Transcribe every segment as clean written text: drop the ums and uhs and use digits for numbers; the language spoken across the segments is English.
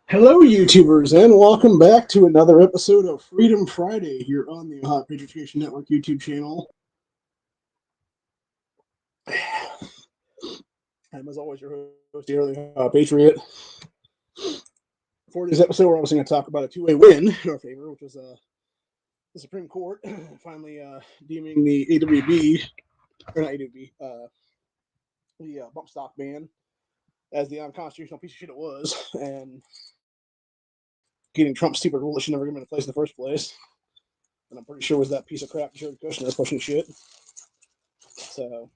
Hello, YouTubers, and welcome back to another episode of Freedom Friday here on the Hot Patriot Network YouTube channel. I'm, as always, your host, the Early Patriot. For today's episode, we're obviously going to talk about a two-way win in our favor, which was the Supreme Court finally deeming the AWB, or not AWB, the bump stock ban as the unconstitutional piece of shit it was, and getting Trump's stupid rule that should never get into place in the first place. And I'm pretty sure it was that piece of crap Jared Kushner pushing shit. So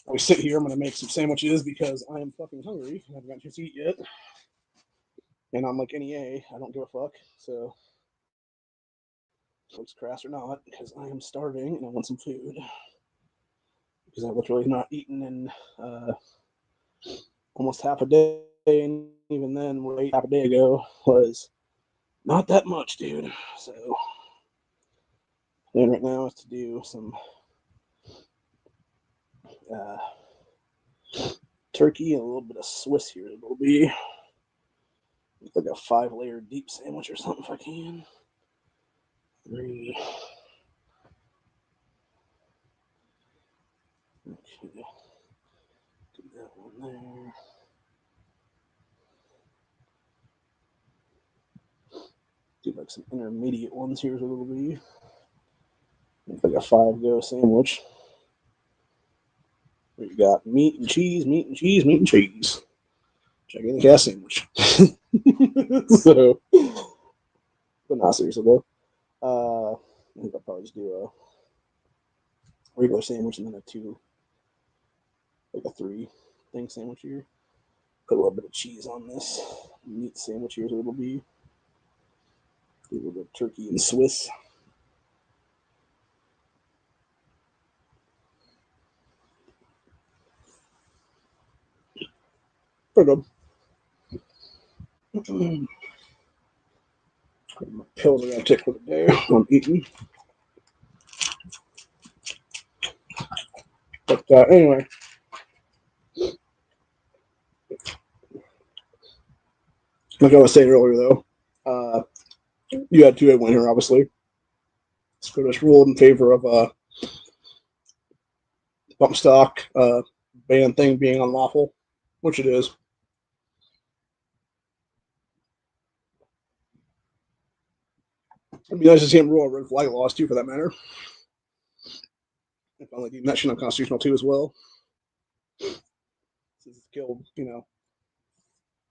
we sit here. I'm going to make some sandwiches because I am fucking hungry. I haven't gotten a chance to eat yet. And I'm like NEA. I don't give a fuck. So, looks crass or not, because I am starving and I want some food. Because I literally not eaten in almost half a day. And even then, what I ate half a day ago was not that much, dude. So, then right now is to do some turkey and a little bit of Swiss here. It'll be like a 5-layer deep sandwich or something if I can. 3. Okay. Do that one there. Do like some intermediate ones here, so it'll be like a 5-go sandwich. Where you got meat and cheese, meat and cheese, meat and cheese. Gigantic gas sandwich. So, but not seriously though. I think I'll probably just do a regular sandwich and then like a 3-thing sandwich here. Put a little bit of cheese on this meat sandwich here, so it'll be a little bit of turkey and Swiss. Pretty good. My pills are gonna take for the day. I'm eating. But anyway, like I was saying earlier, though, you had two-way win here, obviously. SCOTUS ruled in favor of bump stock ban thing being unlawful, which it is. It'd be nice to see him rule on red flag laws too, for that matter. If only deem that shit unconstitutional too, as well. Since it's killed,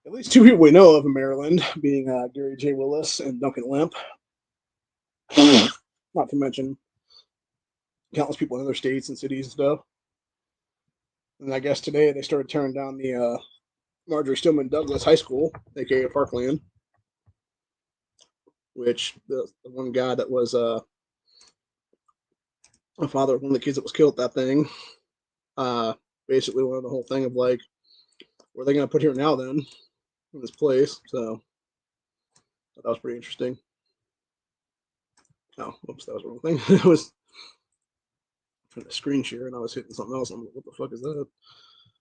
at least 2 people we know of in Maryland, being Gary J. Willis and Duncan Lemp. Not to mention countless people in other states and cities and stuff. And I guess today they started tearing down the Marjorie Stoneman Douglas High School, aka Parkland, which the one guy that was a father of one of the kids that was killed at that thing, basically wanted the whole thing of like, what are they going to put here now then in this place? So that was pretty interesting. Oh, oops, that was the wrong thing. I was trying to screen share and I was hitting something else. I'm like, what the fuck is that?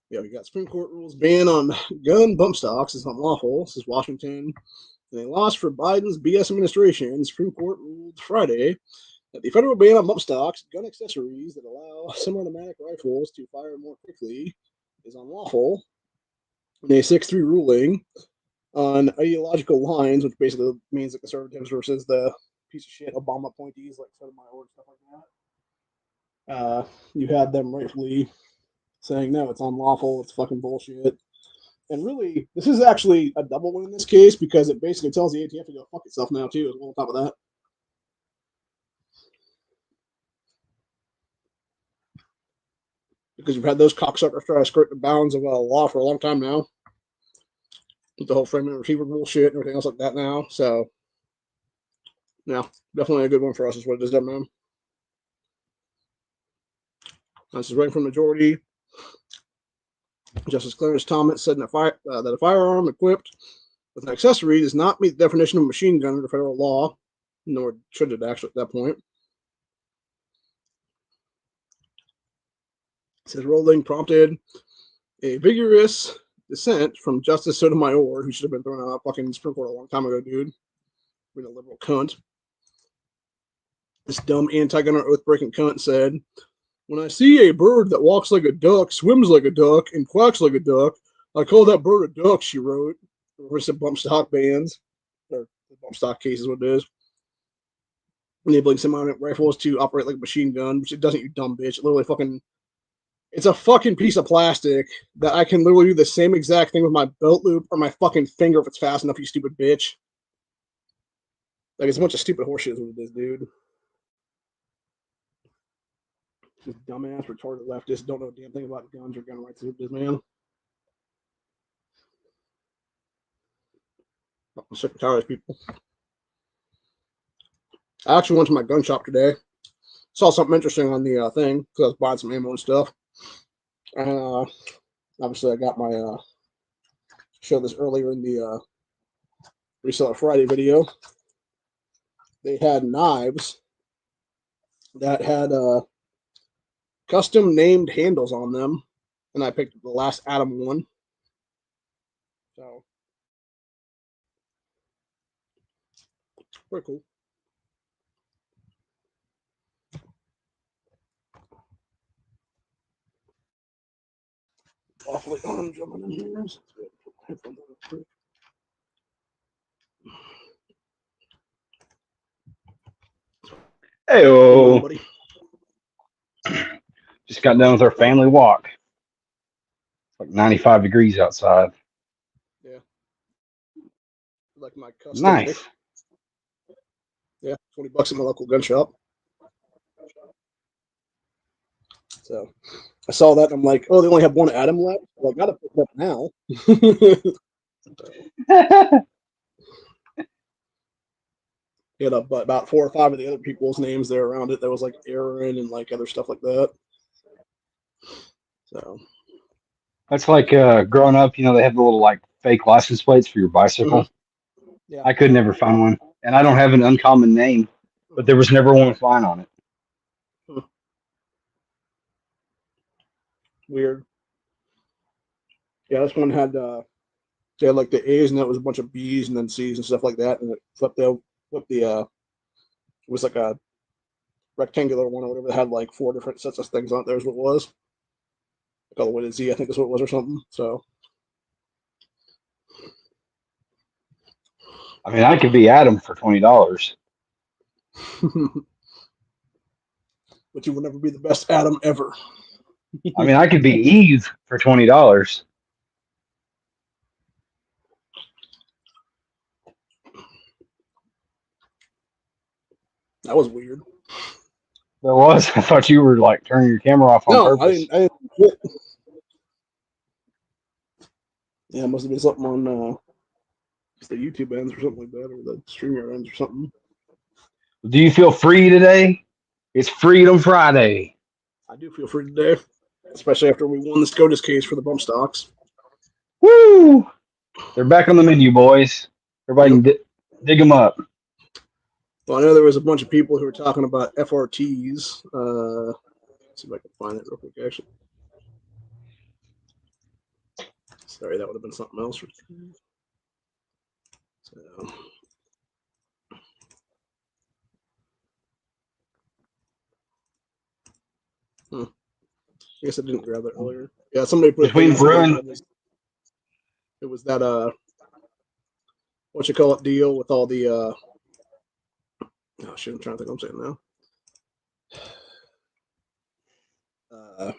Yeah, we got Supreme Court rules ban on gun bump stocks is unlawful. This is Washington. In a loss for Biden's BS administration, the Supreme Court ruled Friday that the federal ban on bump stocks, gun accessories that allow semi-automatic rifles to fire more quickly, is unlawful. In a 6-3 ruling on ideological lines, which basically means the conservatives versus the piece of shit Obama appointees like Sotomayor and stuff like that. You had them rightfully saying, no, it's unlawful, it's fucking bullshit. And really, this is actually a double win in this case because it basically tells the ATF to go fuck itself now, too, as well on top of that. Because you've had those cocksuckers try to skirt the bounds of law for a long time now. With the whole frame and receiver bullshit and everything else like that now. So, yeah, definitely a good one for us is what it is done, man. This is right from the majority. Justice Clarence Thomas said that a firearm equipped with an accessory does not meet the definition of machine gun under federal law, nor should it actually at that point. It says ruling prompted a vigorous dissent from Justice Sotomayor, who should have been thrown out of fucking Supreme Court a long time ago, dude. Being a liberal cunt. This dumb anti-gun oath-breaking cunt said, "When I see a bird that walks like a duck, swims like a duck, and quacks like a duck, I call that bird a duck," she wrote. Recent bump stock bans, or bump stock cases, what it is. Enabling semi-automatic rifles to operate like a machine gun, which it doesn't, you dumb bitch. It literally fucking, it's a fucking piece of plastic that I can literally do the same exact thing with my belt loop or my fucking finger if it's fast enough, you stupid bitch. Like, it's a bunch of stupid horseshit is what it is, dude. Just dumbass, retarded leftists don't know a damn thing about guns or gun rights. This man. I'm sick and tired of people. I actually went to my gun shop today. Saw something interesting on the thing because I was buying some ammo and stuff. And obviously, I got my showed this earlier in the Reseller Friday video. They had knives that had custom named handles on them, and I picked the last Adam one. So pretty cool. Awfully on jumping in here. Hey, just got done with our family walk. It's like 95 degrees outside. Yeah. Like my custom. Nice. Yeah, $20 in my local gun shop. So I saw that and I'm like, oh, they only have one Adam left. Well, I gotta pick it up now. He had about 4 or 5 of the other people's names there around it. There was like Aaron and like other stuff like that. So that's like growing up, you know, they have the little like fake license plates for your bicycle. Yeah. I could never find one. And I don't have an uncommon name, but there was never one flying on it. Weird. Yeah, this one had they had like the A's and that was a bunch of B's and then C's and stuff like that. And it flipped the it was like a rectangular one or whatever that had like 4 different sets of things on it. There's what it was. Like all the way to Z, I think is what it was or something. So I mean, I could be Adam for $20. but you will never be the best Adam ever. I mean, I could be Eve for $20. That was weird. There was. I thought you were like turning your camera off on purpose. I didn't. Yeah, it must have been something on the YouTube ends or something like that, or the StreamYard ends or something. Do you feel free today? It's Freedom Friday. I do feel free today, especially after we won the SCOTUS case for the bump stocks. Woo! They're back on the menu, boys. Everybody can dig them up. Well, I know there was a bunch of people who were talking about FRTs. Let's see if I can find it real quick, actually. Sorry, that would have been something else. So. I guess I didn't grab that earlier. Yeah, somebody put Between Bruin. It was that what you call it deal with all the oh shit, I'm trying to think what I'm saying now.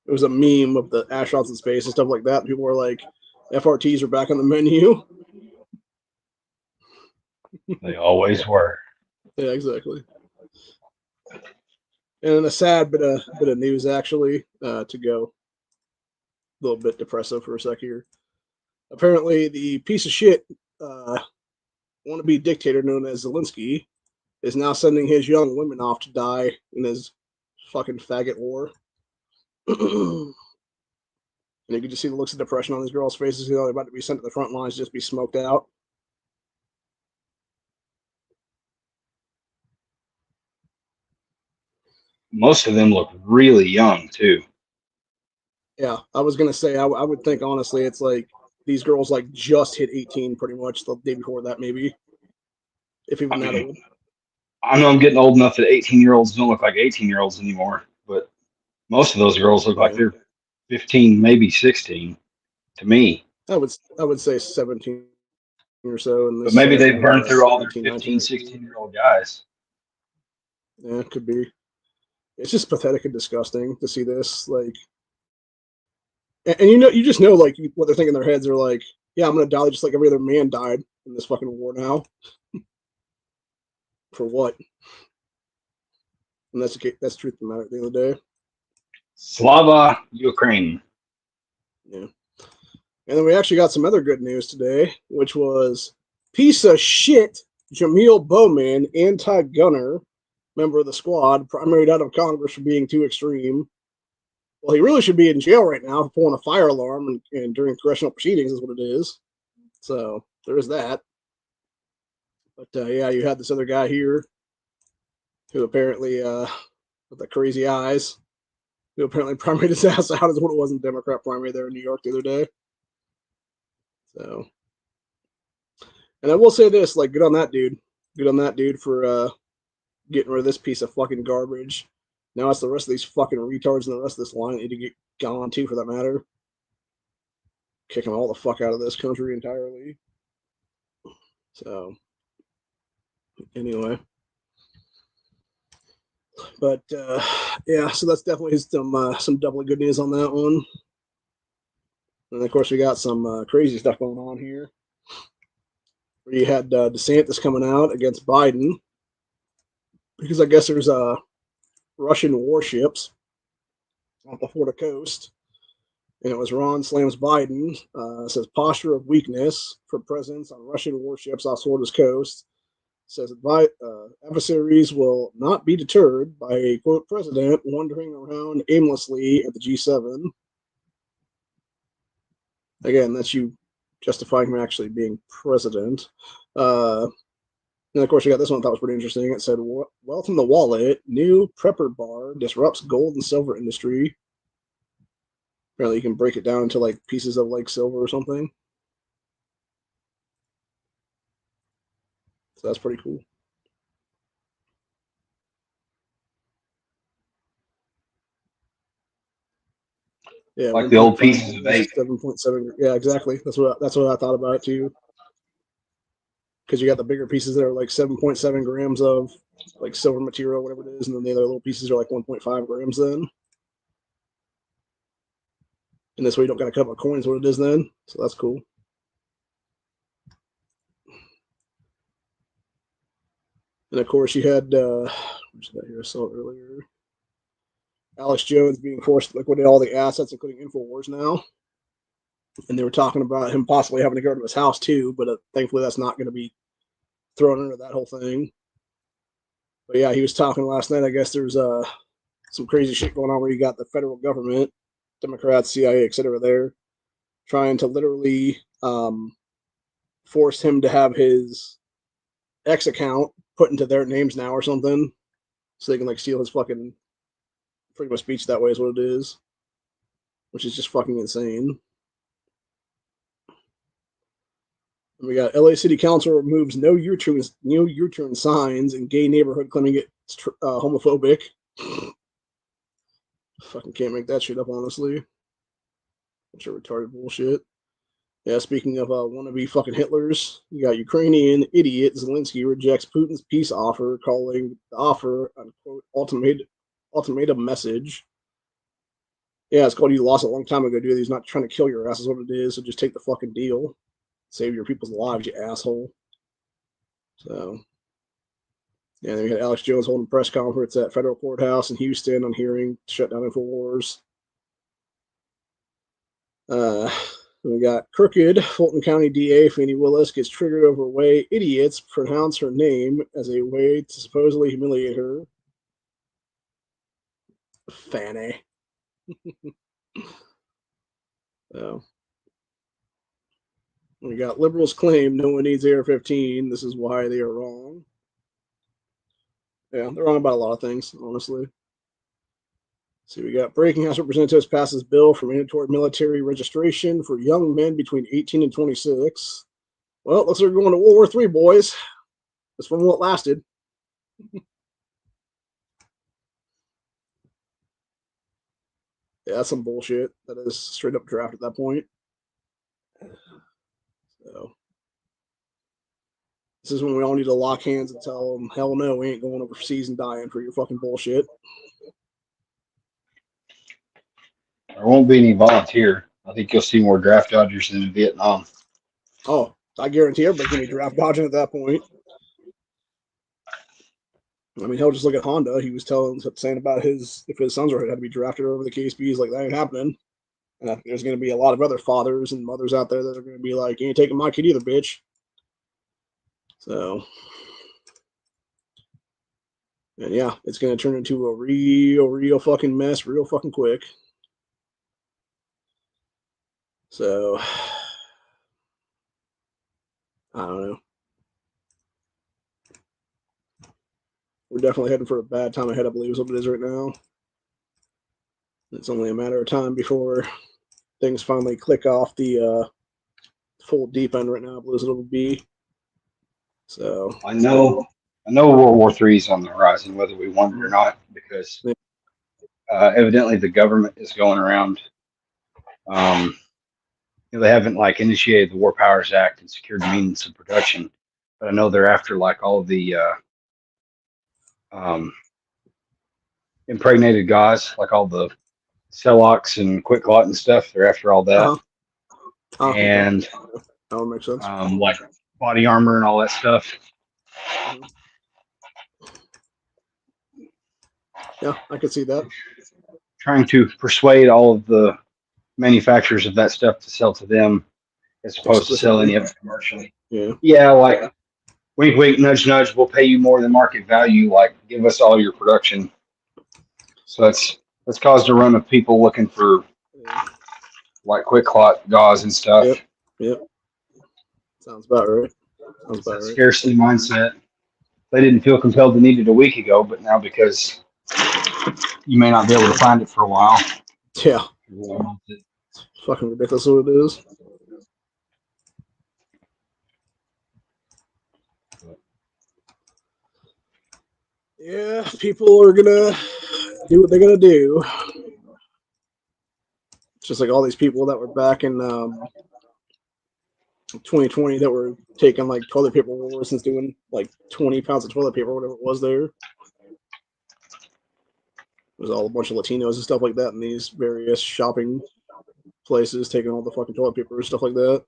It was a meme of the astronauts in space and stuff like that. People were like, FRTs are back on the menu. They always were. Yeah, exactly. And a sad bit of news actually to go a little bit depressive for a sec here. Apparently, the piece of shit wannabe dictator known as Zelensky is now sending his young women off to die in his fucking faggot war. And you can just see the looks of depression on these girls' faces. You know, they're about to be sent to the front lines, just be smoked out. Most of them look really young too. Yeah, I was gonna say I would think honestly it's like these girls like just hit 18 pretty much the day before that maybe, if even I that mean, old. I know I'm getting old enough that 18-year-olds don't look like 18-year-olds anymore, but most of those girls look like Yeah, they're 15, maybe 16 to me. I would say 17 or so, and But this maybe guy's they've only burned through all their 18, 19, 15, 19. 16-year-old guys. Yeah, it could be. It's just pathetic and disgusting to see this. Like, and you just know like what they're thinking in their heads. They're like, yeah, I'm gonna die just like every other man died in this fucking war now. For what? And that's the truth of the matter at the end of the day. Slava Ukraine. Yeah. And then we actually got some other good news today, which was piece of shit Jameel Bowman, anti-gunner, member of the squad, primaried out of Congress for being too extreme. Well, he really should be in jail right now for pulling a fire alarm and during congressional proceedings is what it is. So there is that. But yeah, you had this other guy here who apparently, with the crazy eyes, who apparently primaried his ass out is what it was in Democrat primary there in New York the other day. So, and I will say this, like, good on that dude. Good on that dude for getting rid of this piece of fucking garbage. Now it's the rest of these fucking retards and the rest of this line that need to get gone too, for that matter. Kick them all the fuck out of this country entirely. So, anyway. But yeah, so that's definitely some doubly good news on that one. And of course, we got some crazy stuff going on here. Where you had DeSantis coming out against Biden because I guess there's Russian warships off the Florida coast, and it was Ron slams Biden. Says posture of weakness for presence on Russian warships off Florida's coast. Says adversaries will not be deterred by a quote president wandering around aimlessly at the G7. Again, that's you justifying him actually being president. And of course, you got this one I thought was pretty interesting. It said, "Wealth in the wallet, new prepper bar disrupts gold and silver industry." Apparently, you can break it down into like pieces of like silver or something. So that's pretty cool. Yeah, Like the old 1.5 pieces of grams, eight. 7.7. Yeah, exactly. That's what I thought about it too. Because you got the bigger pieces that are like 7.7 grams of like silver material, whatever it is, and then the other little pieces are like 1.5 grams then. And this way you don't got to cut up coins what it is then. So that's cool. And of course you had what's that here? I saw it earlier. Alex Jones being forced to liquidate all the assets, including InfoWars now. And they were talking about him possibly having to go to his house too, but thankfully that's not going to be thrown into that whole thing. But yeah, he was talking last night. I guess there's some crazy shit going on where you got the federal government, Democrats, CIA, etc. there trying to literally force him to have his X account put into their names now or something, so they can like steal his fucking freedom of speech that way is what it is, which is just fucking insane. And we got LA City Council removes no U-turn signs in gay neighborhood, claiming it's homophobic. Fucking can't make that shit up, honestly. Bunch of retarded bullshit. Yeah, speaking of wannabe fucking Hitlers, you got Ukrainian idiot Zelensky rejects Putin's peace offer, calling the offer unquote ultimatum message. Yeah, it's called you lost a long time ago, dude. He's not trying to kill your ass, is what it is. So just take the fucking deal. Save your people's lives, you asshole. So, yeah, then we had Alex Jones holding a press conference at federal courthouse in Houston on hearing to shut down InfoWars. We got crooked Fulton County DA Fannie Willis gets triggered over way idiots pronounce her name as a way to supposedly humiliate her. Fanny. So, we got liberals claim no one needs AR-15. This is why they are wrong. Yeah, they're wrong about a lot of things, honestly. So we got Breaking House Representatives passes bill for mandatory military registration for young men between 18 and 26. Well, looks like we're going to World War III, boys. This one won't lasted. Yeah, that's some bullshit. That is straight up draft at that point. So this is when we all need to lock hands and tell them, hell no, we ain't going overseas and dying for your fucking bullshit. There won't be any volunteer. I think you'll see more draft dodgers than in Vietnam. Oh, I guarantee everybody's going to be draft dodging at that point. I mean, hell, just look at Honda. He was saying about if his sons were had to be drafted over the KSB. He's like, that ain't happening. And I think there's going to be a lot of other fathers and mothers out there that are going to be like, you ain't taking my kid either, bitch. So, and yeah, it's going to turn into a real fucking mess real fucking quick. So, I don't know. We're definitely heading for a bad time ahead, I believe is what it is right now. It's only a matter of time before things finally click off the full deep end right now, I believe it'll be. So I know World War III is on the horizon, whether we want it or not, because evidently the government is going around. They haven't like initiated the War Powers Act and secured the means of production, but I know they're after like all of the impregnated guys, like all the Celox and Quick Clot and stuff. They're after all that, and that would make sense. Like body armor and all that stuff. Yeah, I could see that. Trying to persuade all of the manufacturers of that stuff to sell to them as opposed to sell any of it commercially. Yeah, like wink, wink, nudge, nudge. We'll pay you more than market value. Like, give us all your production. So that's caused a run of people looking for like Quick Clot gauze and stuff. Yep. Sounds about right. Scarcity mindset. They didn't feel compelled to need it a week ago, but now because you may not be able to find it for a while. Yeah. It's fucking ridiculous what it is. Yeah, people are gonna do what they're gonna do. Just like all these people that were back in 2020 that were taking like toilet paper wars and doing like 20 pounds of toilet paper, whatever it was there. It was all a bunch of Latinos and stuff like that in these various shopping places taking all the fucking toilet paper and stuff like that.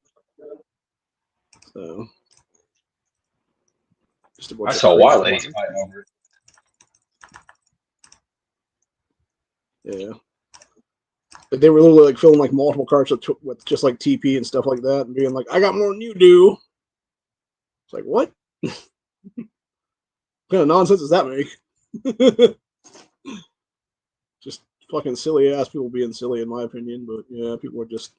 So, just a bunch I saw white ladies fighting over it. Yeah. They were literally like filling like multiple carts with just like TP and stuff like that and being like, I got more than you do. It's like, what? What kind of nonsense does that make? Just fucking silly ass people being silly, in my opinion. But yeah, people are just.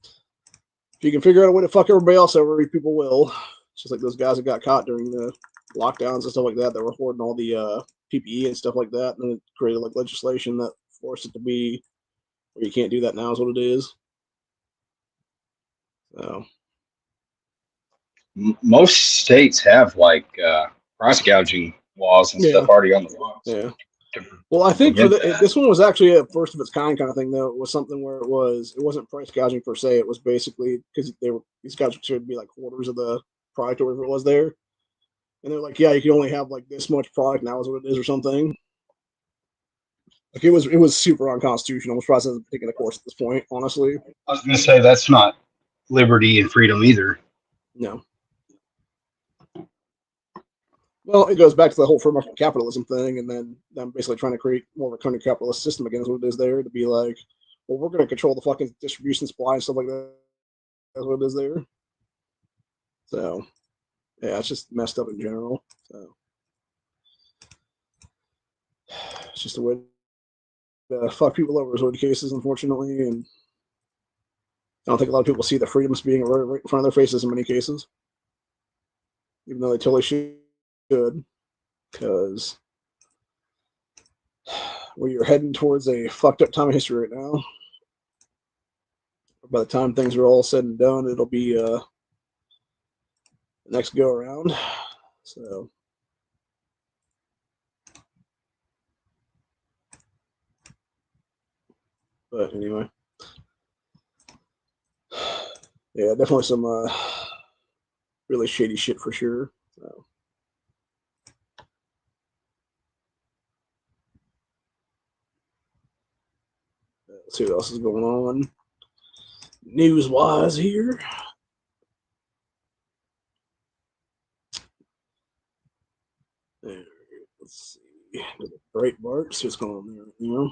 If you can figure out a way to fuck everybody else over, people will. It's just like those guys that got caught during the lockdowns and stuff like that were hoarding all the PPE and stuff like that, and it created like legislation that forced it to be where you can't do that now. Is what it is. So. Most states have like price gouging laws and stuff already on the books. Yeah. Well, I think for this one was actually a first of its kind of thing, though. It was something where it wasn't price gouging per se. It was basically because these guys should be like quarters of the product or whatever it was there, and they're like, yeah, you can only have like this much product now, is what it is, or something. Like it was super unconstitutional. I'm surprised it hasn't taken a course at this point, honestly. I was gonna say that's not liberty and freedom either. No. Well, it goes back to the whole free market capitalism thing, and then them basically trying to create more of a counter capitalist system again, is what it is there, to be like, well, we're going to control the fucking distribution supply and stuff like that. That's what it is there. So, yeah, it's just messed up in general. So, it's just a way to fuck people over, is what the case is, unfortunately. And I don't think a lot of people see the freedoms being right in front of their faces in many cases, even though they totally should. Because we are heading towards a fucked up time of history right now. By the time things are all said and done, it'll be the next go around. So, but anyway, yeah, definitely some really shady shit for sure. So. Let's see what else is going on news-wise here. There, let's see. Breitbart, see what's going on there. You know.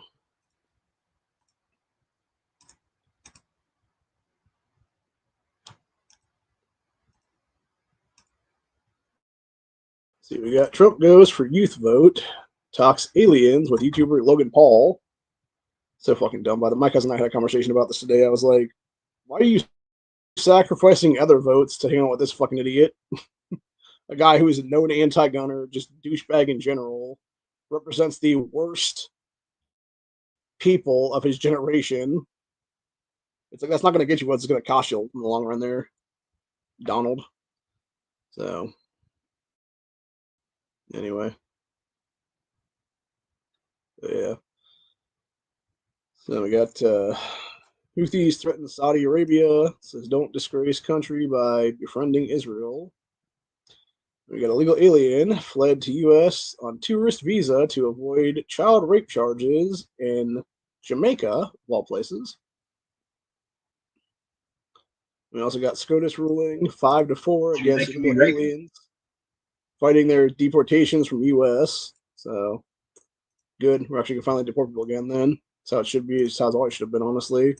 See, we got Trump goes for youth vote, talks aliens with YouTuber Logan Paul. So fucking dumb. By the my cousin and I had a conversation about this today. I was like, why are you sacrificing other votes to hang out with this fucking idiot? A guy who is a known anti-gunner, just douchebag in general, represents the worst people of his generation. It's like that's not going to get you what's going to cost you in the long run there, Donald. So, anyway. Yeah. So we got Houthis threaten Saudi Arabia, says don't disgrace country by befriending Israel. We got a legal alien fled to U.S. on tourist visa to avoid child rape charges in Jamaica, of all places. We also got SCOTUS ruling 5-4 against illegal aliens fighting their deportations from U.S. So good. We're actually gonna finally deport people again. Then that's how it should be. It's how it always should have been. Honestly,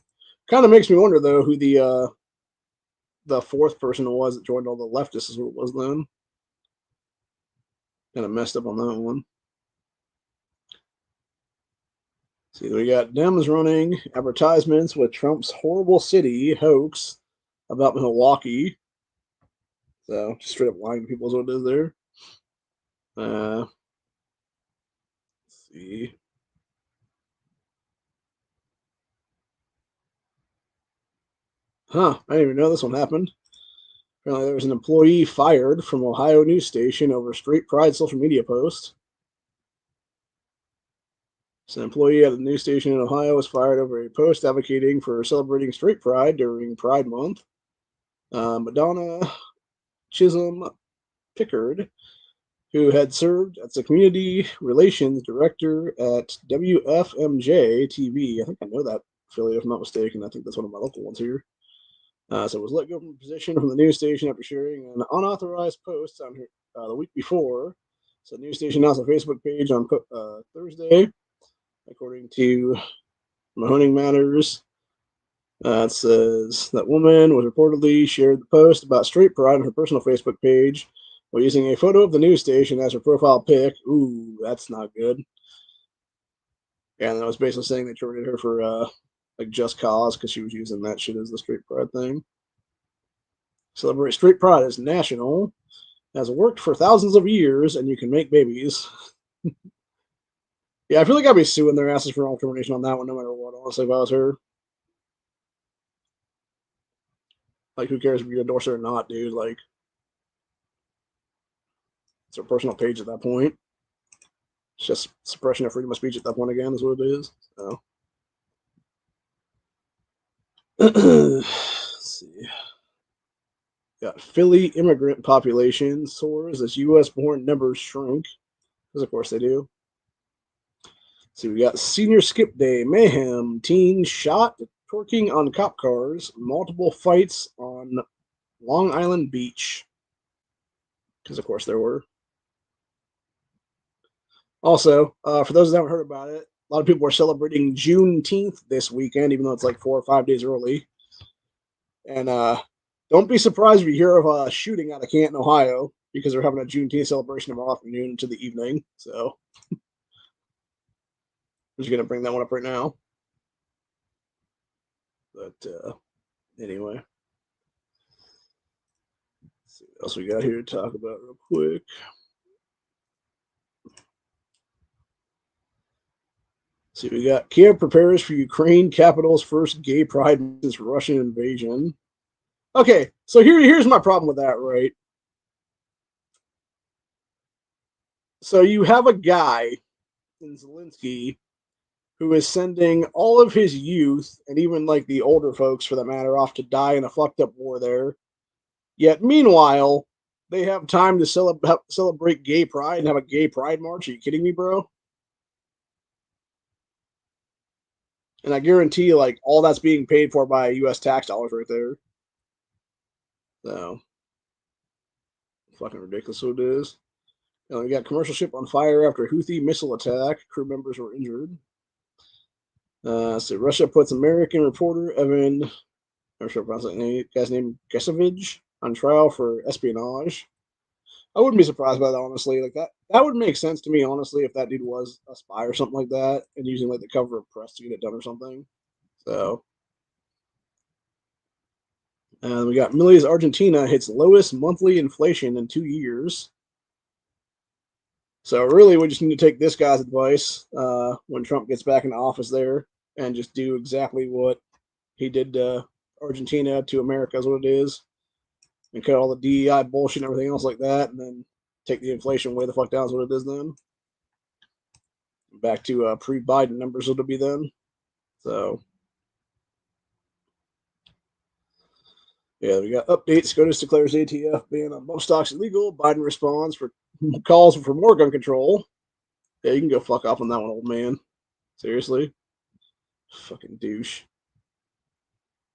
kind of makes me wonder though who the fourth person was that joined all the leftists is what it was then. Kind of messed up on that one. See, we got Dems running advertisements with Trump's horrible city hoax about Milwaukee. So just straight up lying to people is what it is there. Let's see. Huh, I didn't even know this one happened. Apparently there was an employee fired from Ohio news station over straight pride social media post. So an employee at a news station in Ohio was fired over a post advocating for celebrating straight pride during Pride Month. Madonna Chisholm Pickard, who had served as the community relations director at WFMJ TV. I think I know that affiliate, if I'm not mistaken. I think that's one of my local ones here. So was let go from position from the news station after sharing an unauthorized post on her, the week before. So the news station announced a Facebook page on Thursday, according to Mahoning Matters. It says that woman was reportedly shared the post about straight pride on her personal Facebook page while using a photo of the news station as her profile pic. Ooh, that's not good. And I was basically saying they terminated her for like just cause because she was using that shit as the straight pride thing. Celebrate straight pride is national, has worked for thousands of years, and you can make babies. Yeah, I feel like I'd be suing their asses for wrong termination on that one, no matter what. Honestly, if I was her, like, who cares if you endorse it or not, dude? Like, it's her personal page at that point. It's just suppression of freedom of speech at that point again, is what it is. So, let's see. Got Philly immigrant population soars as U.S. born numbers shrink, because of course they do. So we got senior skip day mayhem. Teens shot, twerking on cop cars. Multiple fights on Long Island Beach, because of course there were. Also, for those that haven't heard about it, a lot of people are celebrating Juneteenth this weekend, even though it's like 4 or 5 days early. And don't be surprised if you hear of a shooting out of Canton, Ohio, because they're having a Juneteenth celebration tomorrow afternoon into the evening. So I'm just going to bring that one up right now. But anyway, let's see what else we got here to talk about real quick. See, we got Kiev prepares for Ukraine capital's first gay pride since Russian invasion. Okay, so here's my problem with that, right? So you have a guy in Zelensky who is sending all of his youth, and even like the older folks for that matter, off to die in a fucked up war there. Yet meanwhile, they have time to celebrate gay pride and have a gay pride march. Are you kidding me, bro? And I guarantee you, like, all that's being paid for by U.S. tax dollars right there. So, fucking ridiculous what it is. And we got commercial ship on fire after Houthi missile attack. Crew members were injured. So Russia puts American reporter Evan, I'm sure I pronounced that name, guy's name Gesevich, on trial for espionage. I wouldn't be surprised by that, honestly. Like that would make sense to me, honestly, if that dude was a spy or something like that, and using like the cover of press to get it done or something. So, we got Millie's Argentina hits lowest monthly inflation in 2 years. So really, we just need to take this guy's advice when Trump gets back into office there, and just do exactly what he did to Argentina to America is what it is, and cut all the DEI bullshit and everything else like that, and then take the inflation way the fuck down is what it is then. Back to pre-Biden numbers it'll be then. So, yeah, we got updates. SCOTUS declares ATF ban on bump stocks illegal. Biden responds for calls for more gun control. Yeah, you can go fuck off on that one, old man. Seriously. Fucking douche.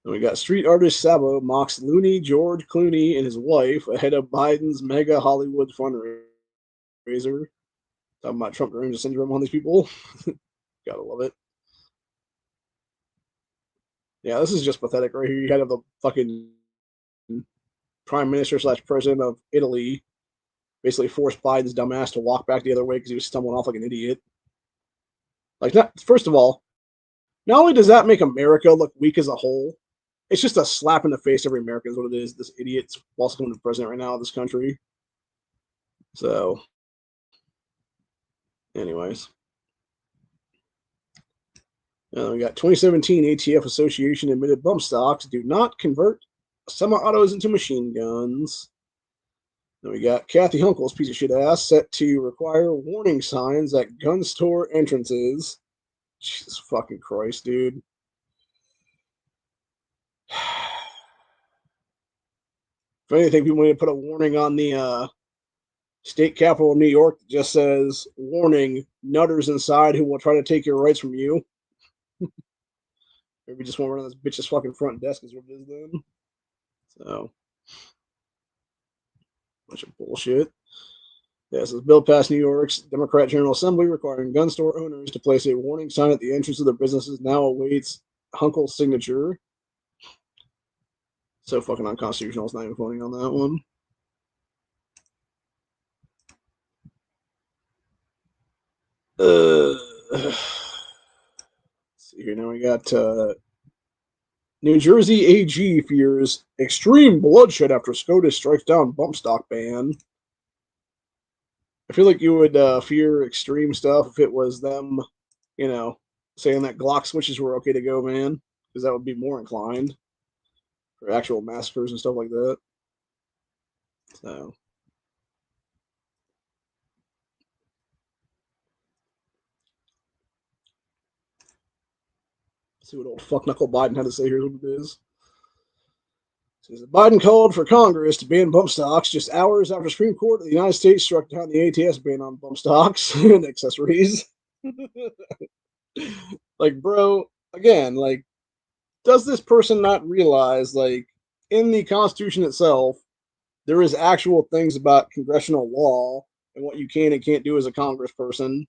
And we got street artist Sabo mocks Looney George Clooney and his wife ahead of Biden's mega Hollywood fundraiser. Talking about Trump deranged syndrome on these people. Gotta love it. Yeah, this is just pathetic right here. You had the fucking prime minister / president of Italy basically forced Biden's dumbass to walk back the other way because he was stumbling off like an idiot. Like, first of all, not only does that make America look weak as a whole, it's just a slap in the face to every American is what it is. This idiot's also coming to president right now of this country. So, anyways. We got 2017 ATF Association admitted bump stocks do not convert semi-autos into machine guns. Then we got Kathy Hunkle's piece of shit ass set to require warning signs at gun store entrances. Jesus fucking Christ, dude. If anything, people need to put a warning on the state capitol of New York that just says, warning, nutters inside who will try to take your rights from you. Maybe just want to run this bitch's fucking front desk is what it is then. So, bunch of bullshit. Yeah, so this bill passed New York's Democrat General Assembly requiring gun store owners to place a warning sign at the entrance of their businesses now awaits Hunkle's signature. So fucking unconstitutional. It's not even voting on that one. Let's see here. Now we got New Jersey AG fears extreme bloodshed after SCOTUS strikes down bump stock ban. I feel like you would fear extreme stuff if it was them, saying that Glock switches were okay to go, man, because that would be more inclined for actual massacres and stuff like that. So, let's see what old fuck knuckle Biden had to say here. What it is. Says Biden called for Congress to ban bump stocks just hours after Supreme Court of the United States struck down the ATS ban on bump stocks and accessories. Like, bro, again, like, does this person not realize, like, in the Constitution itself, there is actual things about congressional law and what you can and can't do as a congressperson.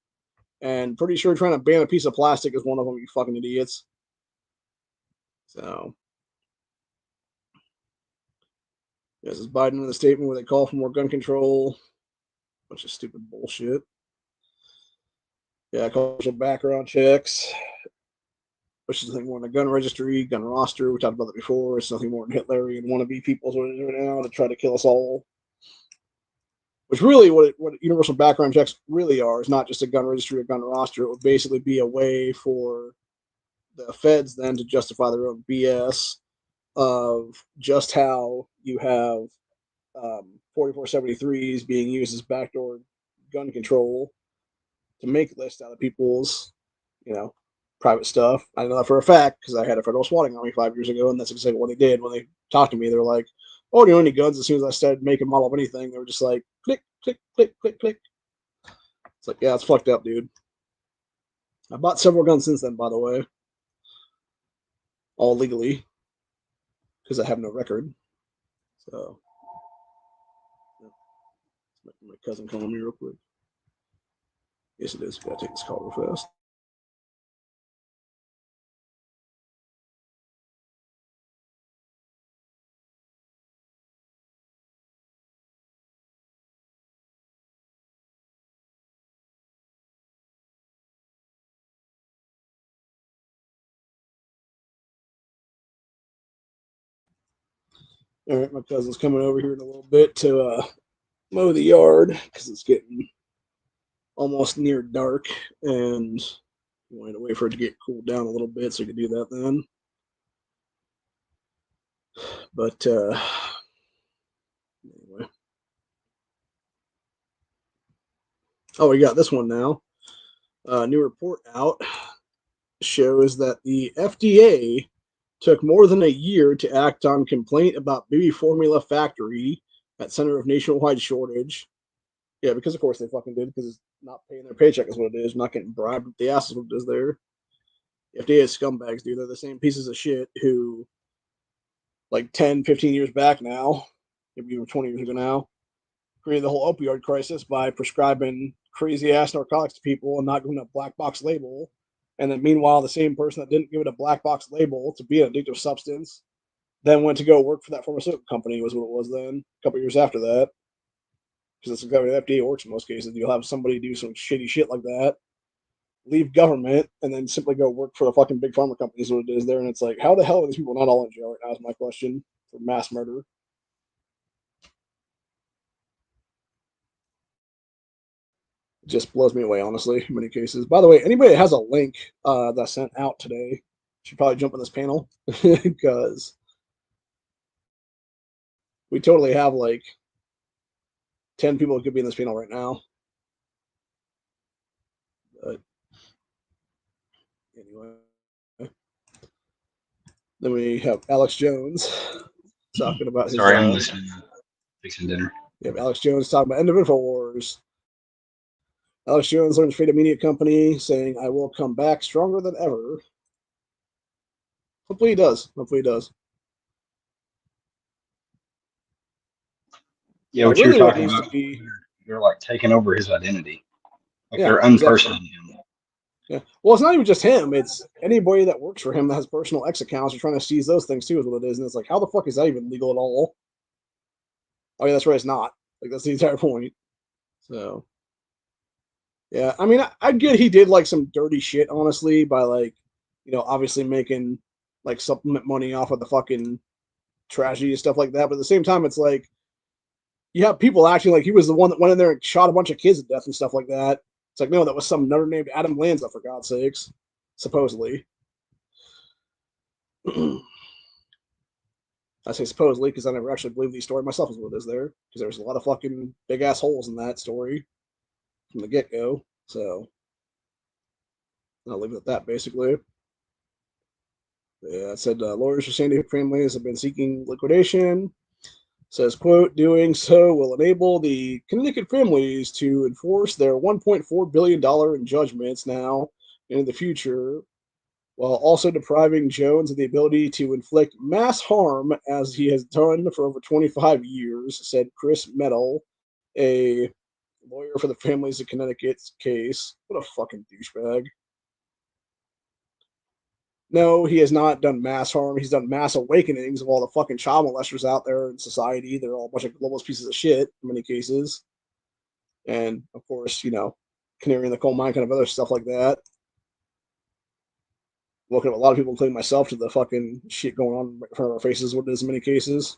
And pretty sure trying to ban a piece of plastic is one of them, you fucking idiots. So, this is Biden in the statement where they call for more gun control. Bunch of stupid bullshit. Yeah, cultural background checks. Which is nothing more than a gun registry, gun roster. We talked about that before. It's nothing more than Hitlerian wannabe people is what it is right now to try to kill us all. which really what universal background checks really are is not just a gun registry or gun roster. It would basically be a way for the feds then to justify their own BS of just how you have 4473s being used as backdoor gun control to make lists out of people's, private stuff. I know that for a fact because I had a federal swatting on me 5 years ago, and that's exactly what they did when they talked to me. They were like, "Oh, do you know any guns?" As soon as I started making model of anything, they were just like, "Click, click, click, click, click." It's like, yeah, it's fucked up, dude. I bought several guns since then, by the way, all legally because I have no record. So, my cousin calling me real quick. Yes, it is. Gotta take this call real fast. All right, my cousin's coming over here in a little bit to mow the yard because it's getting almost near dark, and we wanted to wait for it to get cooled down a little bit so we could do that then. But anyway. Oh, we got this one now. New report out shows that the FDA took more than a year to act on complaint about baby formula factory at center of nationwide shortage. Yeah, because of course they fucking did, because it's not paying their paycheck is what it is. Not getting bribed with the ass is what it is there. FDA is scumbags, dude. They're the same pieces of shit who, like 10, 15 years back now, maybe even 20 years ago now, created the whole opioid crisis by prescribing crazy ass narcotics to people and not giving a black box label. And then meanwhile, the same person that didn't give it a black box label to be an addictive substance then went to go work for that pharmaceutical company, was what it was then, a couple years after that. Because that's exactly what the FDA works in most cases. You'll have somebody do some shitty shit like that, leave government, and then simply go work for the fucking big pharma companies, what it is there. And it's like, how the hell are these people not all in jail right now is my question for mass murder. It just blows me away, honestly, in many cases. By the way, anybody that has a link that I sent out today should probably jump on this panel because we totally have like 10 people who could be in this panel right now. But anyway, then we have Alex Jones talking about his. Sorry, I'm listening. Fixing dinner. We have Alex Jones talking about end of InfoWars. Alex Jones learns Freedom Media Company saying, "I will come back stronger than ever." Hopefully he does. Hopefully he does. Yeah, what really you're talking about, you're like taking over his identity. Like they're unpersoning him. Yeah. Well, it's not even just him. It's anybody that works for him that has personal X accounts are trying to seize those things too, is what it is. And it's like, how the fuck is that even legal at all? Oh, yeah, that's right. It's not. Like, that's the entire point. So, yeah. I mean, I get he did like some dirty shit, honestly, by like, obviously making like supplement money off of the fucking tragedy and stuff like that. But at the same time, it's like, you have people acting like he was the one that went in there and shot a bunch of kids to death and stuff like that. It's like, no, that was some nutter named Adam Lanza, for God's sakes, supposedly. I say supposedly because I never actually believed the story myself, is what it is there, because there's a lot of fucking big ass holes in that story from the get go. So I'll leave it at that, basically. Yeah, it said lawyers for Sandy Hook families have been seeking liquidation. Says, quote, doing so will enable the Connecticut families to enforce their $1.4 billion in judgments now and in the future, while also depriving Jones of the ability to inflict mass harm as he has done for over 25 years, said Chris Metal, a lawyer for the families of Connecticut's case. What a fucking douchebag. No, he has not done mass harm. He's done mass awakenings of all the fucking child molesters out there in society. They're all a bunch of globalist pieces of shit in many cases. And, of course, canary in the coal mine kind of other stuff like that. Looking at a lot of people, including myself, to the fucking shit going on right in front of our faces, what it is in many cases.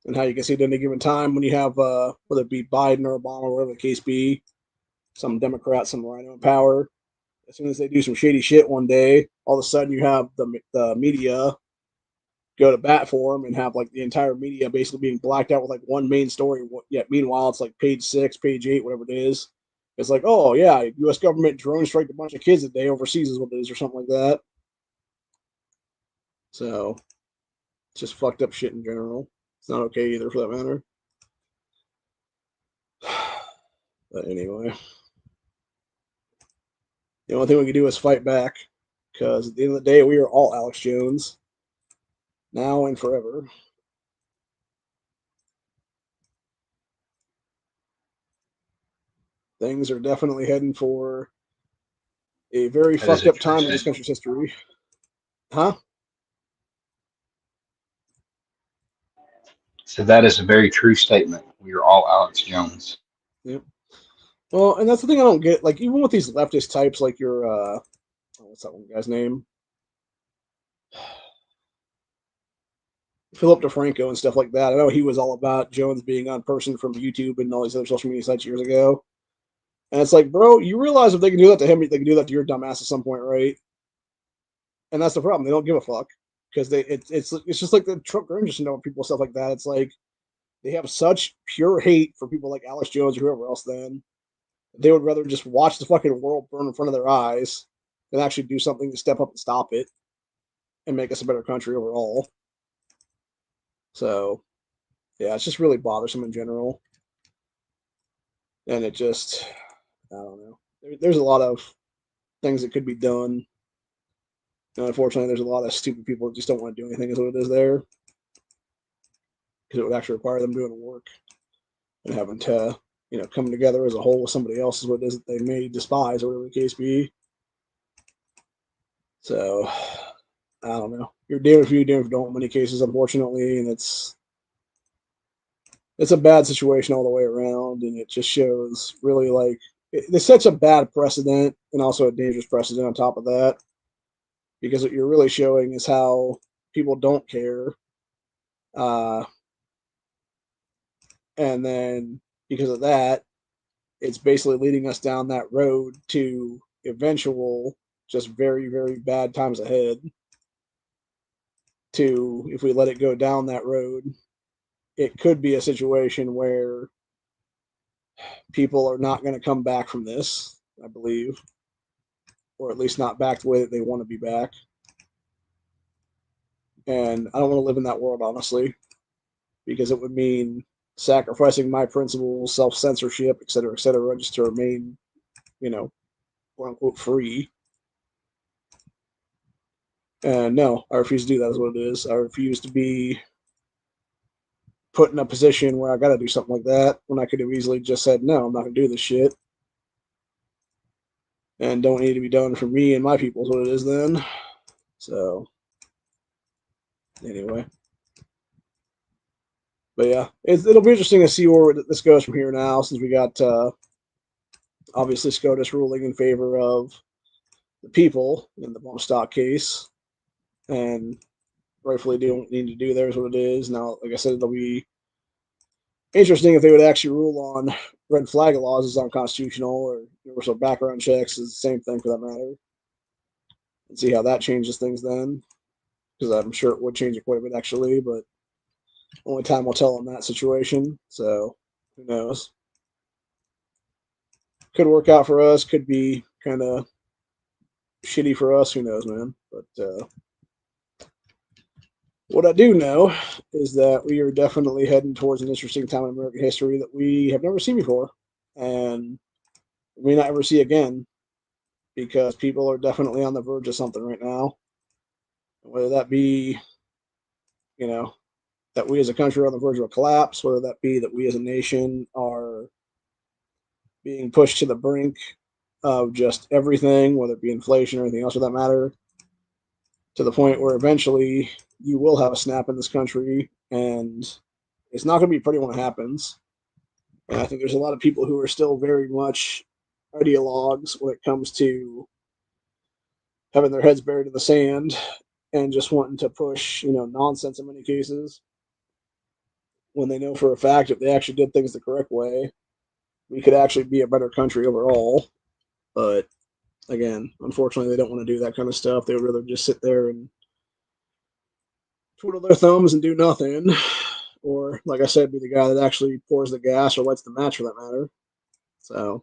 and how you can see at any given time when you have whether it be Biden or Obama or whatever the case be, some Democrat, some rhino in power. As soon as they do some shady shit one day, all of a sudden you have the media go to bat for them and have like the entire media basically being blacked out with like one main story. Yet meanwhile, it's like page 6, page 8, whatever it is. It's like, oh yeah, U.S. government drone striked a bunch of kids a day overseas is what it is, or something like that. So it's just fucked up shit in general. It's not okay either, for that matter. But anyway, the only thing we can do is fight back, because at the end of the day, we are all Alex Jones, now and forever. Things are definitely heading for a very fucked up time in this country's history. Huh? So that is a very true statement. We are all Alex Jones. Yep. Well, and that's the thing I don't get. Like, even with these leftist types, like your, what's that one guy's name? Philip DeFranco and stuff like that. I know he was all about Jones being on person from YouTube and all these other social media sites years ago. And it's like, bro, you realize if they can do that to him, they can do that to your dumbass at some point, right? And that's the problem. They don't give a fuck, because it's just like the Trump Grinch, you know, people stuff like that. It's like they have such pure hate for people like Alex Jones or whoever else. Then they would rather just watch the fucking world burn in front of their eyes than actually do something to step up and stop it and make us a better country overall. So, yeah, it's just really bothersome in general. And it just, I don't know. There's a lot of things that could be done. And unfortunately, there's a lot of stupid people that just don't want to do anything, is what it is there. Because it would actually require them doing the work and having to, come together as a whole with somebody else is what it is that they may despise, or whatever the case be. So, I don't know. You're damned if you, damned if you don't in many cases, unfortunately. And it's a bad situation all the way around. And it just shows really like, it sets a bad precedent and also a dangerous precedent on top of that. Because what you're really showing is how people don't care. And then because of that, it's basically leading us down that road to eventual, just very, very bad times ahead. To, if we let it go down that road, it could be a situation where people are not going to come back from this, I believe, or at least not back the way that they want to be back. And I don't want to live in that world, honestly, because it would mean sacrificing my principles, self-censorship, et cetera, just to remain, quote unquote, free. And no, I refuse to do that, is what it is. I refuse to be put in a position where I got to do something like that when I could have easily just said, no, I'm not going to do this shit. And don't need to be done for me and my people, is what it is then. So, anyway. But yeah, it'll be interesting to see where this goes from here now, since we got obviously SCOTUS ruling in favor of the people in the bump stock case, and rightfully don't need to do there is what it is. Now, like I said, it'll be interesting if they would actually rule on red flag laws is unconstitutional, or universal background checks is the same thing for that matter, and see how that changes things then, because I'm sure it would change it quite a bit actually, but only time will tell in that situation. So who knows? Could work out for us. Could be kind of shitty for us. Who knows, man? But what I do know is that we are definitely heading towards an interesting time in American history that we have never seen before, and we may not ever see again, because people are definitely on the verge of something right now. Whether that be, that we as a country are on the verge of a collapse, whether that be that we as a nation are being pushed to the brink of just everything, whether it be inflation or anything else for that matter, to the point where eventually you will have a snap in this country, and it's not going to be pretty when it happens. And I think there's a lot of people who are still very much ideologues when it comes to having their heads buried in the sand and just wanting to push, nonsense in many cases. when they know for a fact if they actually did things the correct way, we could actually be a better country overall. But again, unfortunately, they don't want to do that kind of stuff. They would rather just sit there and twiddle their thumbs and do nothing. Or, like I said, be the guy that actually pours the gas or lights the match for that matter. So,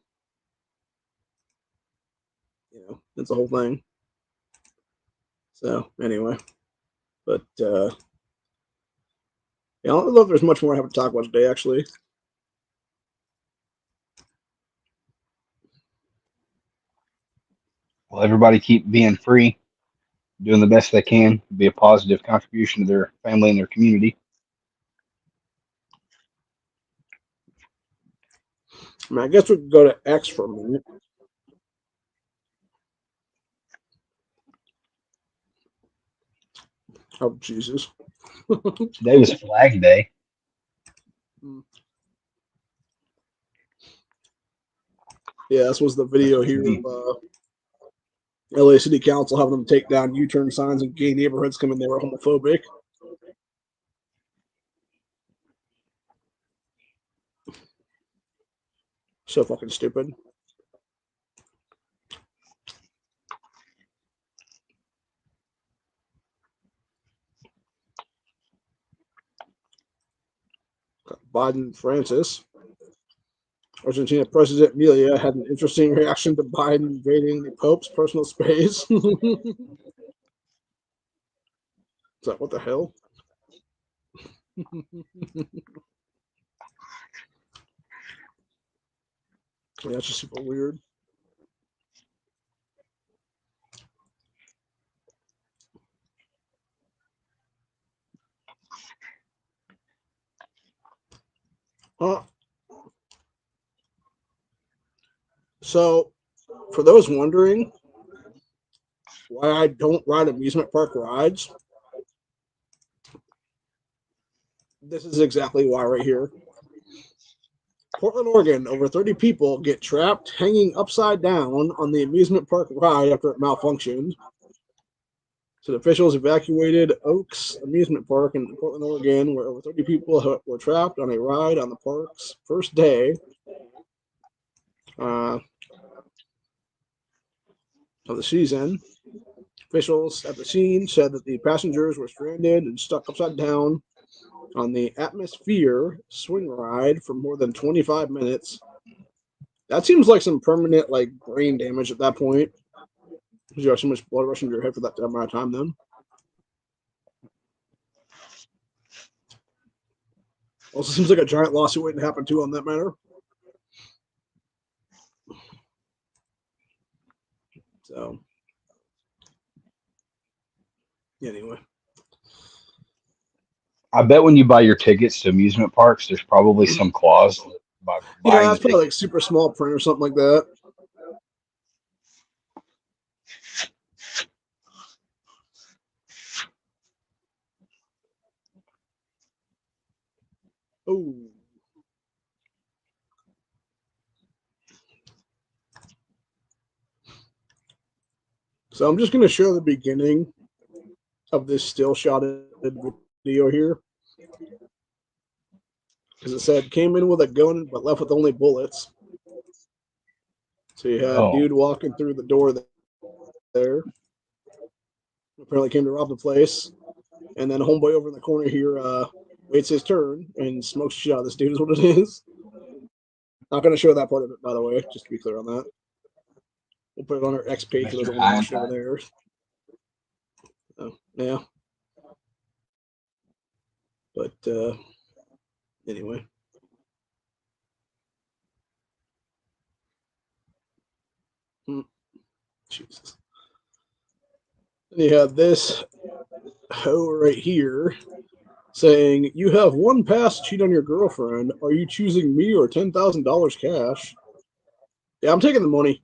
it's the whole thing. So, anyway. But, yeah, I don't know if there's much more I have to talk about today, actually. Well, everybody keep being free, doing the best they can, be a positive contribution to their family and their community. I guess we could go to X for a minute. Oh, Jesus. Today was Flag Day. Yeah, this was the video here of LA City Council having them take down U-turn signs in gay neighborhoods coming they were homophobic. So fucking stupid. Biden Francis. Argentina President Milia had an interesting reaction to Biden invading the Pope's personal space. So, what the hell? Yeah, that's just super weird. So, for those wondering why I don't ride amusement park rides, this is exactly why right here. Portland, Oregon, over 30 people get trapped hanging upside down on the amusement park ride after it malfunctioned. So the officials evacuated Oaks Amusement Park in Portland, Oregon, where over 30 people were trapped on a ride on the park's first day of the season. Officials at the scene said that the passengers were stranded and stuck upside down on the Atmosphere swing ride for more than 25 minutes. That seems like some permanent brain damage at that point. Because you have so much blood rushing to your head for that amount of time then. Also seems like a giant lawsuit waiting to happen too on that matter. So, anyway. I bet when you buy your tickets to amusement parks, there's probably some clause by Yeah, buying it's the probably ticket. super small print or something like that. Oh. So I'm just going to show the beginning of this still shot video here. Because it said, came in with a gun but left with only bullets. So you had dude walking through the door there. Apparently came to rob the place. And then homeboy over in the corner here waits his turn and smokes shit out of this dude is what it is. Not going to show that part of it, by the way, just to be clear on that. We'll put it on our X page for those that want to watch it over there. So, yeah. But anyway. Jesus. And you have this hoe right here saying, you have one pass to cheat on your girlfriend. Are you choosing me or $10,000 cash? Yeah, I'm taking the money.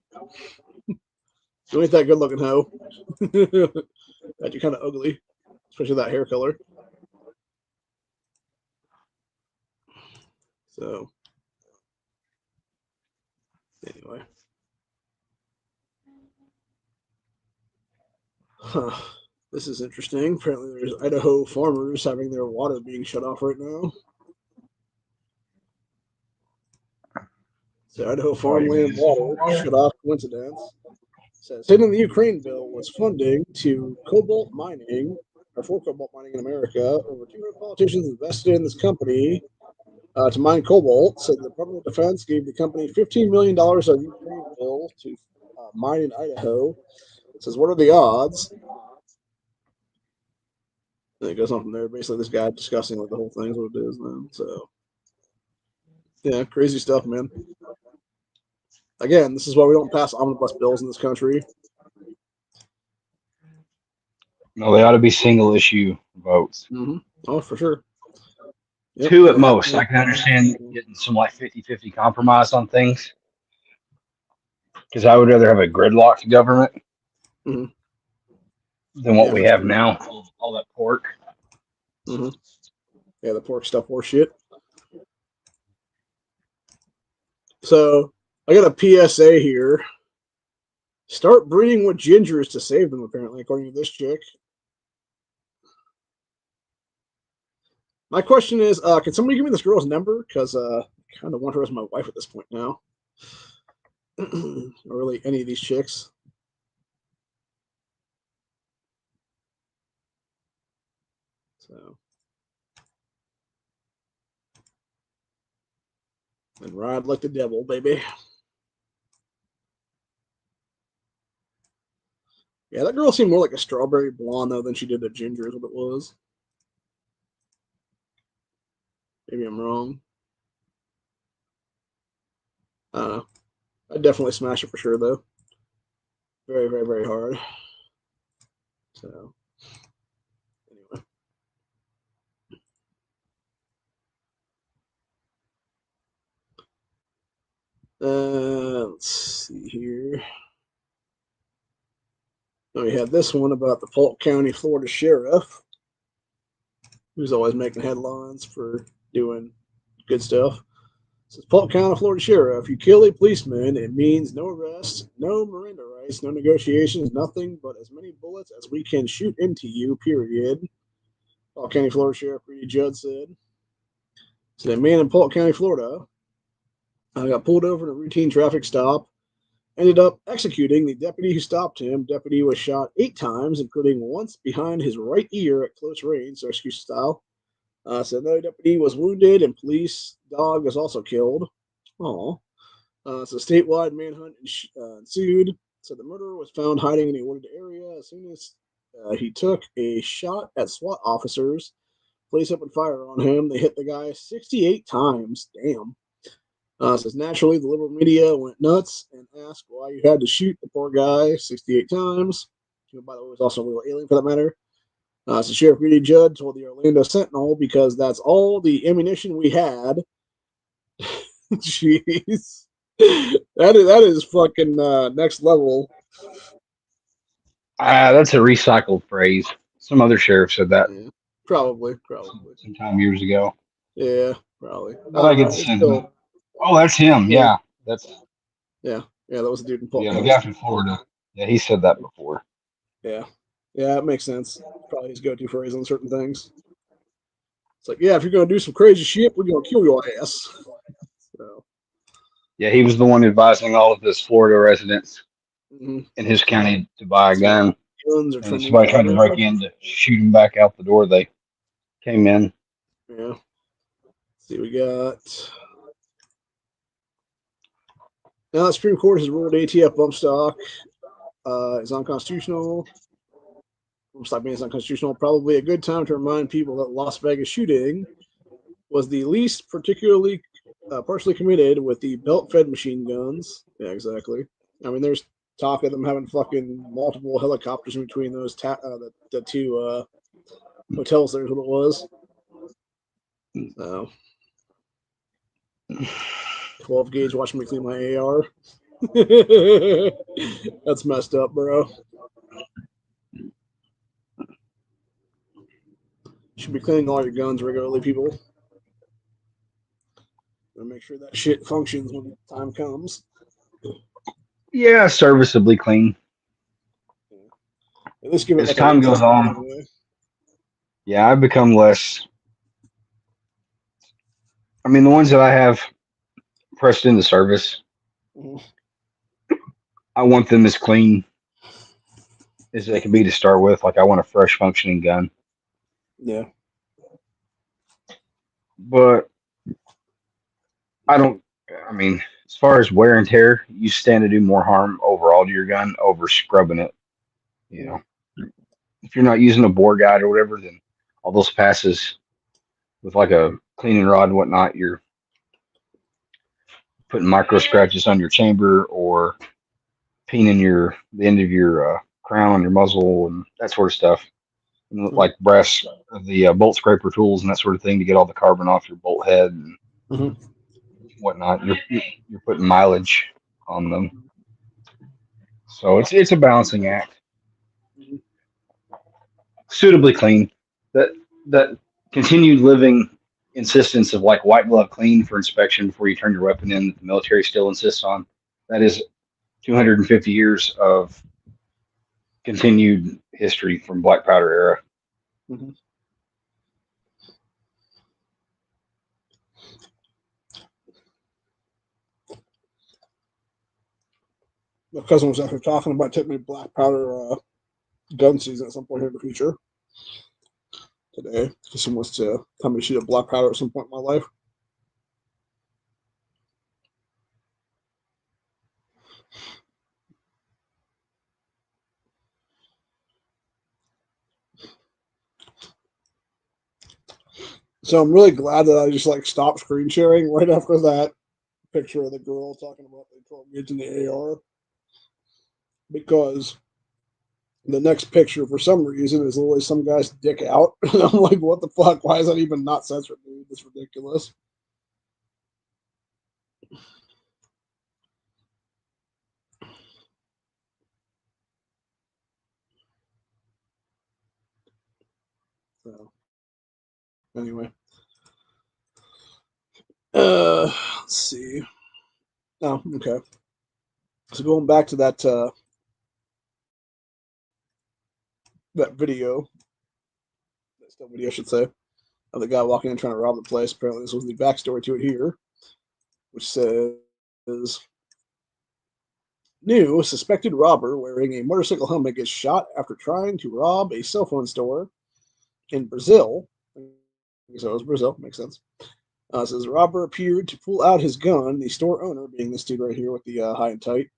You ain't that good looking hoe. That you're kind of ugly, especially that hair color. So, anyway. Huh. This is interesting. Apparently, there's Idaho farmers having their water being shut off right now. So Idaho farmland water shut off coincidence. Says hidden in the Ukraine bill was funding to cobalt mining, or for cobalt mining in America. Over 200 politicians invested in this company to mine cobalt. Said the Department of Defense gave the company $15 million of Ukraine bill to mine in Idaho. It says, what are the odds? And it goes on from there. Basically, this guy discussing like the whole thing is what it is, man. So, yeah, crazy stuff, man. Again, this is why we don't pass omnibus bills in this country. No, they ought to be single issue votes. Mm-hmm. Oh, for sure. Yep. Two at most. I can understand getting some like 50-50 compromise on things. Because I would rather have a gridlocked government than what we have now. All that pork. Mm-hmm. Yeah, the pork stuff or shit. So I got a PSA here. Start breeding with gingers to save them, apparently, according to this chick. My question is, can somebody give me this girl's number? Because I kind of want her as my wife at this point now. Or really any of these chicks. So. And ride like the devil, baby. Yeah, that girl seemed more like a strawberry blonde, though, than she did a ginger, is what it was. Maybe I'm wrong. I don't know. I'd definitely smash it for sure, though. Very, very, very hard. So, anyway. Let's see here. We had this one about the Polk County, Florida sheriff, who's always making headlines for doing good stuff. It says Polk County, Florida sheriff, you kill a policeman, it means no arrest, no Miranda rights, no negotiations, nothing but as many bullets as we can shoot into you, period. Polk County, Florida sheriff Brady Judd said. So a man in Polk County, Florida, got pulled over in a routine traffic stop. Ended up executing the deputy who stopped him. Deputy was shot 8 times, including once behind his right ear at close range, so rescue style. So another deputy was wounded, and police dog was also killed. So statewide manhunt ensued. So the murderer was found hiding in a wooded area. As soon as he took a shot at SWAT officers, police opened fire on him. They hit the guy 68 times. Damn. Says naturally, the liberal media went nuts and asked why you had to shoot the poor guy 68 times. Who, by the way, was also a little alien for that matter. So Sheriff Brady Judd told the Orlando Sentinel because that's all the ammunition we had. Jeez, that is fucking next level. That's a recycled phrase. Some other sheriff said that. Yeah, probably. Sometime years ago. Yeah, probably. But I get the sentiment. Oh, that's him. Yeah, that was a dude in Polk. Yeah, the guy from Florida. Yeah, he said that before. Yeah, it makes sense. Probably his go-to phrase on certain things. It's like, yeah, if you're gonna do some crazy shit, we're gonna kill your ass. So. Yeah, he was the one advising all of his Florida residents in his county to buy a gun. Guns and somebody tried to break in to shoot him back out the door. They came in. Yeah. Let's see, we got. Now the Supreme Court has ruled ATF bump stock is unconstitutional. Bump stock being unconstitutional. Probably a good time to remind people that Las Vegas shooting was the least particularly partially committed with the belt-fed machine guns. Yeah, exactly. I mean, there's talk of them having fucking multiple helicopters in between those the two hotels. There's what it was. So. 12 gauge watching me clean my AR. That's messed up, bro. Should be cleaning all your guns regularly, people. Gotta make sure that shit functions when the time comes. Yeah, serviceably clean. At least give it as time goes on. Anyway. Yeah, I've become less. I mean, the ones that I have pressed into service, Mhm. I want them as clean as they can be to start with. Like I want a fresh functioning gun. Yeah. But I don't. I mean, as far as wear and tear, you stand to do more harm overall to your gun over scrubbing it. You know, if you're not using a bore guide or whatever, then all those passes with like a cleaning rod and whatnot, you're putting micro scratches on your chamber or painting the end of your crown on your muzzle and that sort of stuff. And like brass, the bolt scraper tools and that sort of thing to get all the carbon off your bolt head and Mm-hmm. whatnot. You're putting mileage on them, so it's a balancing act. Suitably clean. That that continued living insistence of like white glove clean for inspection before you turn your weapon in that the military still insists on. That is 250 years of continued history from black powder era. Mm-hmm. My cousin was actually talking about taking me black powder gun season at some point here in the future today because he wants to tell me to shoot a black powder at some point in my life. So I'm really glad that I just like stopped screen sharing right after that picture of the girl talking about the 12 gauge in the AR because the next picture for some reason is literally some guy's dick out. And I'm like, what the fuck? Why is that even not censored, dude? That's ridiculous. So anyway. Let's see. Oh, okay. So going back to that video, that still video I should say, of the guy walking in trying to rob the place. Apparently this was the backstory to it here, which says new suspected robber wearing a motorcycle helmet gets shot after trying to rob a cell phone store in Brazil. So it was Brazil, makes sense. Says robber appeared to pull out his gun. The store owner, being this dude right here with the high and tight,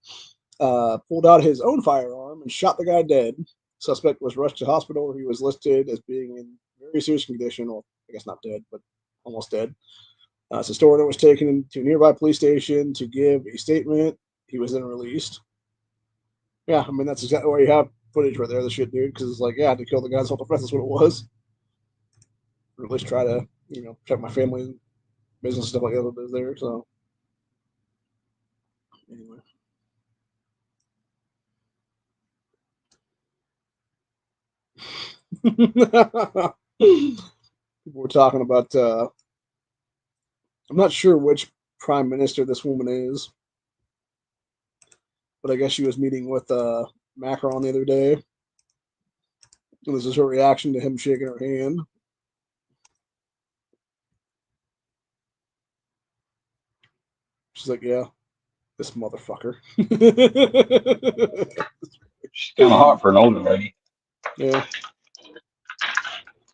pulled out his own firearm and shot the guy dead. Suspect was rushed to hospital where he was listed as being in very serious condition. Well, I guess not dead, but almost dead. So store owner was taken to a nearby police station to give a statement. He was then released. Yeah, I mean that's exactly why you have footage right there. The shit, dude, because it's like, yeah, to kill the guy in self-defense. That's what it was. Or at least try to, protect my family, business stuff like that is there. So anyway, people were talking about. I'm not sure which prime minister this woman is, but I guess she was meeting with Macron the other day, and this is her reaction to him shaking her hand. She's like, "Yeah, this motherfucker." She's kind of hot for an older lady. Yeah.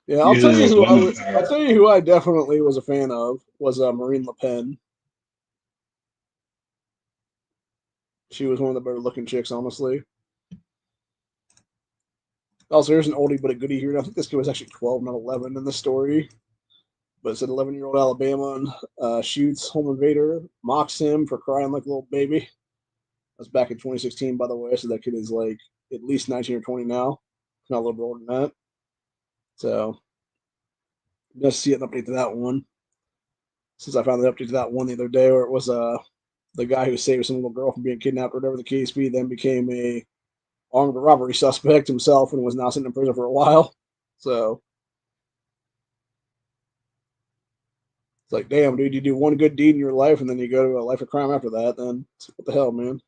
Yeah, I'll tell Usually you those who I women would. I'll tell you who I definitely was a fan of was Marine Le Pen. She was one of the better looking chicks, honestly. Also, here's an oldie but a goodie here. And I think this kid was actually 12, not 11 in the story. But it's an 11-year-old Alabama shoots home invader, mocks him for crying like a little baby. That's back in 2016, by the way. So that kid is like at least 19 or 20 now. Not a little bit older than that. So just see an update to that one. Since I found the update to that one the other day, where it was the guy who saved some little girl from being kidnapped or whatever the case be, then became a armed robbery suspect himself and was now sitting in prison for a while. So it's like, damn, dude, you do one good deed in your life and then you go to a life of crime after that. Then what the hell, man?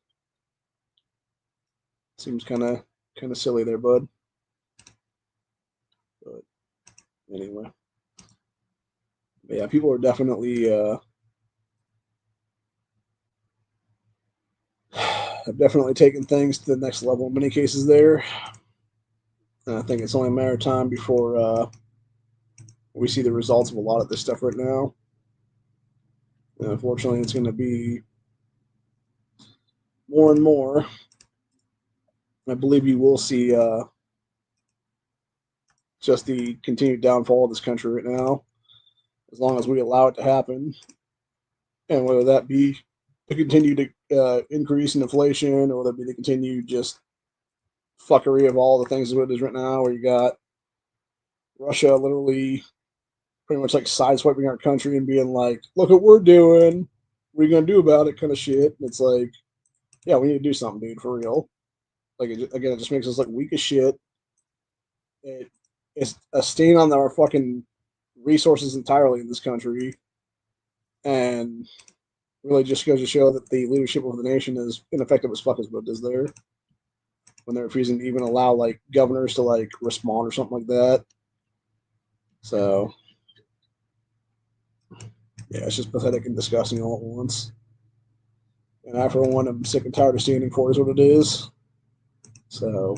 Seems kind of silly there, bud. But anyway, yeah, people are definitely have definitely taken things to the next level in many cases there. And I think it's only a matter of time before we see the results of a lot of this stuff right now. And unfortunately, it's going to be more and more. I believe you will see just the continued downfall of this country right now, as long as we allow it to happen. And whether that be the continued increase in inflation, or whether it be the continued just fuckery of all the things as it is right now, where you got Russia literally pretty much like sideswiping our country and being like, look what we're doing. What are you going to do about it kind of shit. And it's like, yeah, we need to do something, dude, for real. Like, again, it just makes us like weak as shit. It's a stain on our fucking resources entirely in this country. And really just goes to show that the leadership of the nation is ineffective as fuck as what it is there. When they're refusing to even allow like governors to like respond or something like that. So yeah, it's just pathetic and disgusting all at once. And I, for one, am sick and tired of standing for it, is what it is. So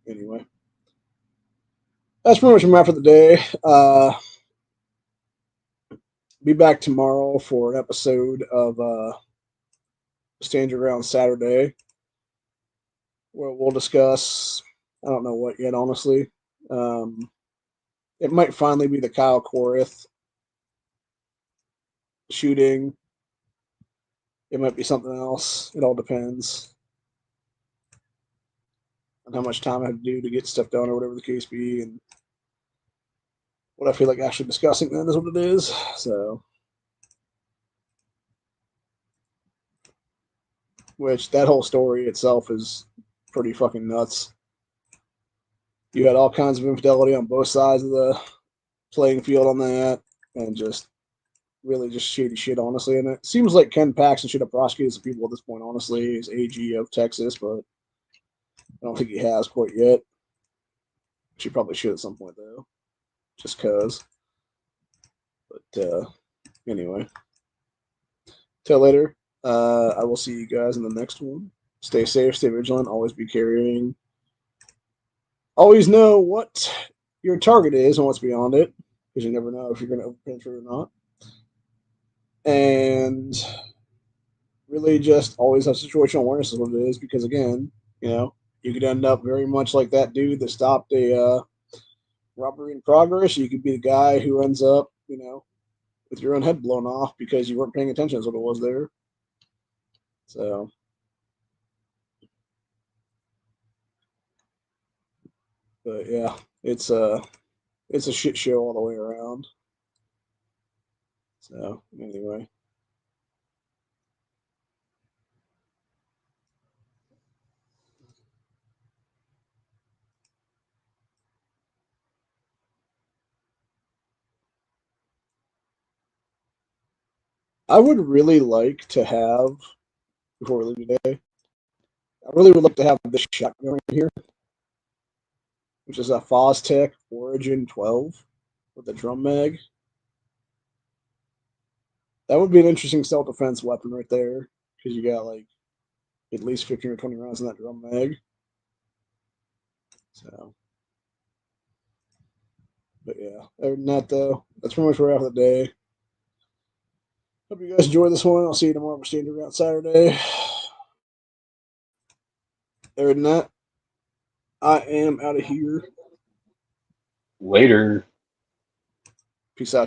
anyway, that's pretty much a map for the day. Be back tomorrow for an episode of Stand Your Ground Saturday, where we'll discuss, I don't know what yet, honestly. It might finally be the Kyle Korith shooting. It might be something else. It all depends on how much time I have to do to get stuff done, or whatever the case be, and what I feel like actually discussing then is what it is. So, which that whole story itself is pretty fucking nuts. You had all kinds of infidelity on both sides of the playing field on that, and just really just shady shit, honestly. And it seems like Ken Paxton should have prosecuted some people at this point, honestly. He's AG of Texas, but I don't think he has quite yet. She probably should at some point, though, just because. But anyway, till later. I will see you guys in the next one. Stay safe, stay vigilant, always be carrying. Always know what your target is and what's beyond it, because you never know if you're going to overpenetrate or not. And really just always have situational awareness is what it is, because again, you could end up very much like that dude that stopped a robbery in progress. You could be the guy who ends up, with your own head blown off because you weren't paying attention to what it was there. So, but yeah, it's a shit show all the way around. So anyway. I would really like to have, before we leave today, I really would like to have this shotgun right here, which is a Fostech Origin 12 with a drum mag. That would be an interesting self-defense weapon right there, because you got like at least 15 or 20 rounds in that drum mag. So, but yeah, other than that, though, that's pretty much where we're at for the day. Hope you guys enjoy this one. I'll see you tomorrow for Stand Your Ground Saturday. Other than that, I am out of here. Later. Peace out.